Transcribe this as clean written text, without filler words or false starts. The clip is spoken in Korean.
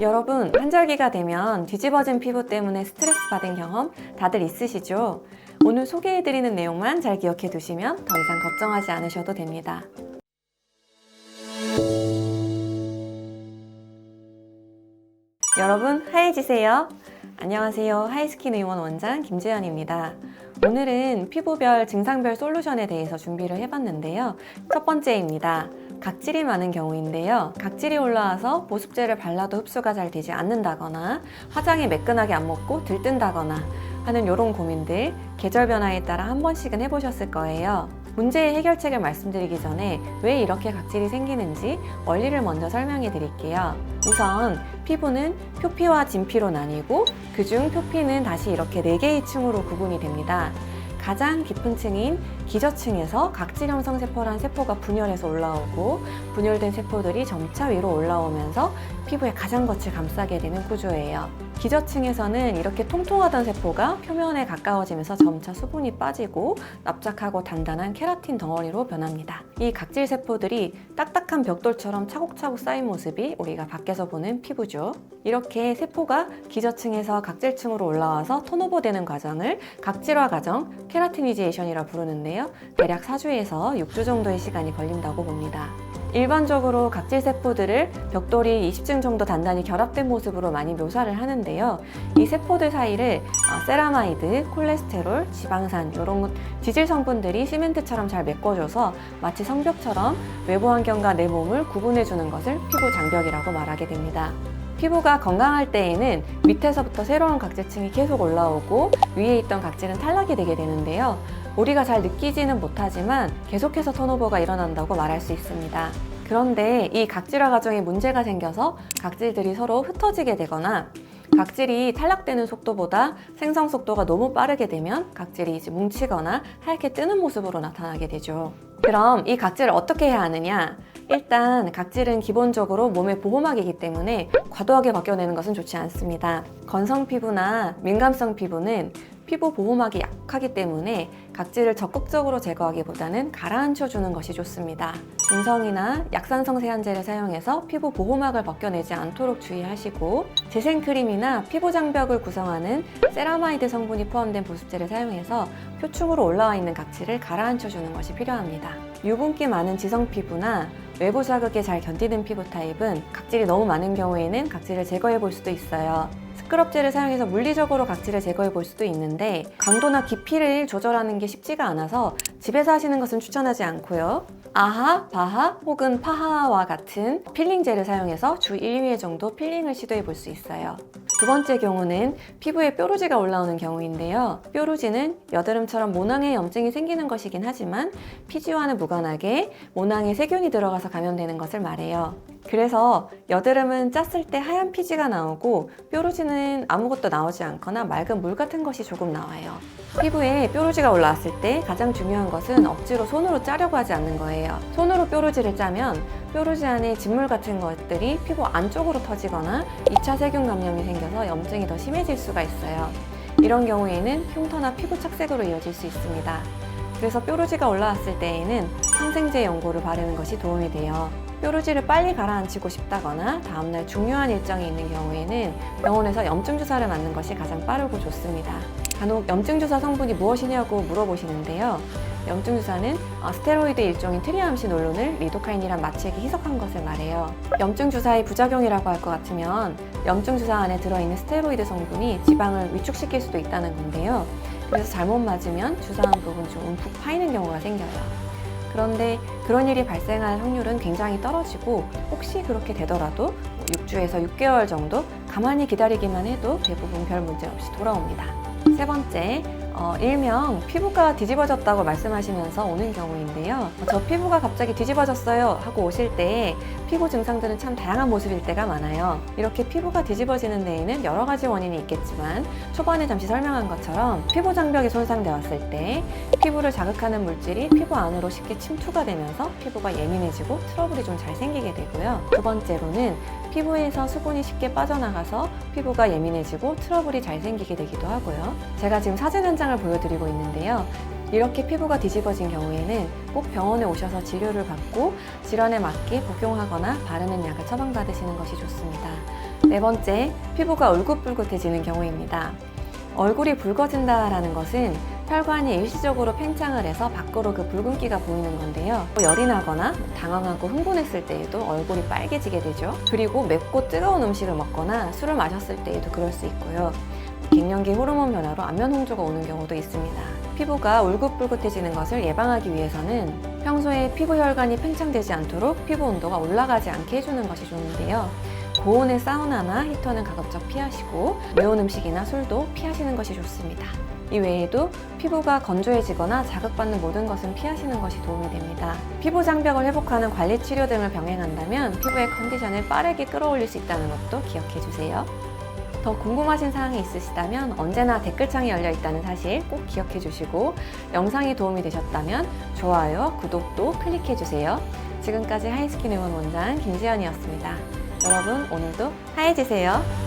여러분, 환절기가 되면 뒤집어진 피부 때문에 스트레스 받은 경험 다들 있으시죠? 오늘 소개해드리는 내용만 잘 기억해 두시면 더 이상 걱정하지 않으셔도 됩니다. 여러분, 하얘지세요. 안녕하세요. 하이스킨 의원 원장 김재현입니다. 오늘은 피부별 증상별 솔루션에 대해서 준비를 해봤는데요. 첫 번째입니다. 각질이 많은 경우인데요. 각질이 올라와서 보습제를 발라도 흡수가 잘 되지 않는다거나 화장이 매끈하게 안 먹고 들뜬다거나 하는 이런 고민들 계절 변화에 따라 한 번씩은 해보셨을 거예요. 문제의 해결책을 말씀드리기 전에 왜 이렇게 각질이 생기는지 원리를 먼저 설명해 드릴게요. 우선 피부는 표피와 진피로 나뉘고 그중 표피는 다시 이렇게 4개의 층으로 구분이 됩니다. 가장 깊은 층인 기저층에서 각질 형성 세포란 세포가 분열해서 올라오고 분열된 세포들이 점차 위로 올라오면서 피부의 가장 겉을 감싸게 되는 구조예요. 기저층에서는 이렇게 통통하던 세포가 표면에 가까워지면서 점차 수분이 빠지고 납작하고 단단한 케라틴 덩어리로 변합니다. 이 각질 세포들이 딱딱한 벽돌처럼 차곡차곡 쌓인 모습이 우리가 밖에서 보는 피부죠. 이렇게 세포가 기저층에서 각질층으로 올라와서 턴오버 되는 과정을 각질화 과정, 케라티니제이션이라 부르는데요. 대략 4주에서 6주 정도의 시간이 걸린다고 봅니다. 일반적으로 각질 세포들을 벽돌이 20층 정도 단단히 결합된 모습으로 많이 묘사를 하는데요. 이 세포들 사이를 세라마이드, 콜레스테롤, 지방산 이런 지질 성분들이 시멘트처럼 잘 메꿔줘서 마치 성벽처럼 외부 환경과 내 몸을 구분해주는 것을 피부 장벽이라고 말하게 됩니다. 피부가 건강할 때에는 밑에서부터 새로운 각질층이 계속 올라오고 위에 있던 각질은 탈락이 되게 되는데요. 우리가 잘 느끼지는 못하지만 계속해서 턴오버가 일어난다고 말할 수 있습니다. 그런데 이 각질화 과정에 문제가 생겨서 각질들이 서로 흩어지게 되거나 각질이 탈락되는 속도보다 생성 속도가 너무 빠르게 되면 각질이 이제 뭉치거나 하얗게 뜨는 모습으로 나타나게 되죠. 그럼 이 각질을 어떻게 해야 하느냐? 일단 각질은 기본적으로 몸의 보호막이기 때문에 과도하게 벗겨내는 것은 좋지 않습니다. 건성 피부나 민감성 피부는 피부 보호막이 약하기 때문에 각질을 적극적으로 제거하기보다는 가라앉혀주는 것이 좋습니다. 중성이나 약산성 세안제를 사용해서 피부 보호막을 벗겨내지 않도록 주의하시고 재생크림이나 피부 장벽을 구성하는 세라마이드 성분이 포함된 보습제를 사용해서 표층으로 올라와 있는 각질을 가라앉혀주는 것이 필요합니다. 유분기 많은 지성 피부나 외부 자극에 잘 견디는 피부 타입은 각질이 너무 많은 경우에는 각질을 제거해 볼 수도 있어요. 스크럽제를 사용해서 물리적으로 각질을 제거해 볼 수도 있는데 강도나 깊이를 조절하는 게 쉽지가 않아서 집에서 하시는 것은 추천하지 않고요. 아하, 바하 혹은 파하와 같은 필링젤을 사용해서 주 1회 정도 필링을 시도해 볼 수 있어요. 두 번째 경우는 피부에 뾰루지가 올라오는 경우인데요. 뾰루지는 여드름처럼 모낭에 염증이 생기는 것이긴 하지만 피지와는 무관하게 모낭에 세균이 들어가서 감염되는 것을 말해요. 그래서 여드름은 짰을 때 하얀 피지가 나오고 뾰루지는 아무것도 나오지 않거나 맑은 물 같은 것이 조금 나와요. 피부에 뾰루지가 올라왔을 때 가장 중요한 것은 억지로 손으로 짜려고 하지 않는 거예요. 손으로 뾰루지를 짜면 뾰루지 안에 진물 같은 것들이 피부 안쪽으로 터지거나 2차 세균 감염이 생겨서 염증이 더 심해질 수가 있어요. 이런 경우에는 흉터나 피부 착색으로 이어질 수 있습니다. 그래서 뾰루지가 올라왔을 때에는 항생제 연고를 바르는 것이 도움이 돼요. 뾰루지를 빨리 가라앉히고 싶다거나 다음날 중요한 일정이 있는 경우에는 병원에서 염증 주사를 맞는 것이 가장 빠르고 좋습니다. 간혹 염증 주사 성분이 무엇이냐고 물어보시는데요. 염증 주사는 스테로이드 일종인 트리암시놀론을 리도카인이란 마취액에 희석한 것을 말해요. 염증 주사의 부작용이라고 할 것 같으면 염증 주사 안에 들어있는 스테로이드 성분이 지방을 위축시킬 수도 있다는 건데요. 그래서 잘못 맞으면 주사한 부분 좀 움푹 파이는 경우가 생겨요. 그런데 그런 일이 발생할 확률은 굉장히 떨어지고 혹시 그렇게 되더라도 6주에서 6개월 정도 가만히 기다리기만 해도 대부분 별 문제 없이 돌아옵니다. 세 번째, 일명 피부가 뒤집어졌다고 말씀하시면서 오는 경우인데요. 저 피부가 갑자기 뒤집어졌어요 하고 오실 때 피부 증상들은 참 다양한 모습일 때가 많아요. 이렇게 피부가 뒤집어지는 데에는 여러 가지 원인이 있겠지만 초반에 잠시 설명한 것처럼 피부 장벽이 손상되었을 때 피부를 자극하는 물질이 피부 안으로 쉽게 침투가 되면서 피부가 예민해지고 트러블이 좀 잘 생기게 되고요. 두 번째로는 피부에서 수분이 쉽게 빠져나가서 피부가 예민해지고 트러블이 잘 생기게 되기도 하고요. 제가 지금 사진 한 장을 보여드리고 있는데요. 이렇게 피부가 뒤집어진 경우에는 꼭 병원에 오셔서 치료를 받고 질환에 맞게 복용하거나 바르는 약을 처방받으시는 것이 좋습니다. 네 번째, 피부가 울긋불긋해지는 경우입니다. 얼굴이 붉어진다라는 것은 혈관이 일시적으로 팽창을 해서 밖으로 그 붉은기가 보이는 건데요. 열이 나거나 당황하고 흥분했을 때에도 얼굴이 빨개지게 되죠. 그리고 맵고 뜨거운 음식을 먹거나 술을 마셨을 때에도 그럴 수 있고요. 갱년기 호르몬 변화로 안면 홍조가 오는 경우도 있습니다. 피부가 울긋불긋해지는 것을 예방하기 위해서는 평소에 피부 혈관이 팽창되지 않도록 피부 온도가 올라가지 않게 해주는 것이 좋은데요. 고온의 사우나나 히터는 가급적 피하시고 매운 음식이나 술도 피하시는 것이 좋습니다. 이 외에도 피부가 건조해지거나 자극받는 모든 것은 피하시는 것이 도움이 됩니다. 피부 장벽을 회복하는 관리 치료 등을 병행한다면 피부의 컨디션을 빠르게 끌어올릴 수 있다는 것도 기억해 주세요. 더 궁금하신 사항이 있으시다면 언제나 댓글창이 열려 있다는 사실 꼭 기억해 주시고 영상이 도움이 되셨다면 좋아요, 구독도 클릭해 주세요. 지금까지 하이스킨 의원 원장 김지연이었습니다. 여러분 오늘도 하얘지세요.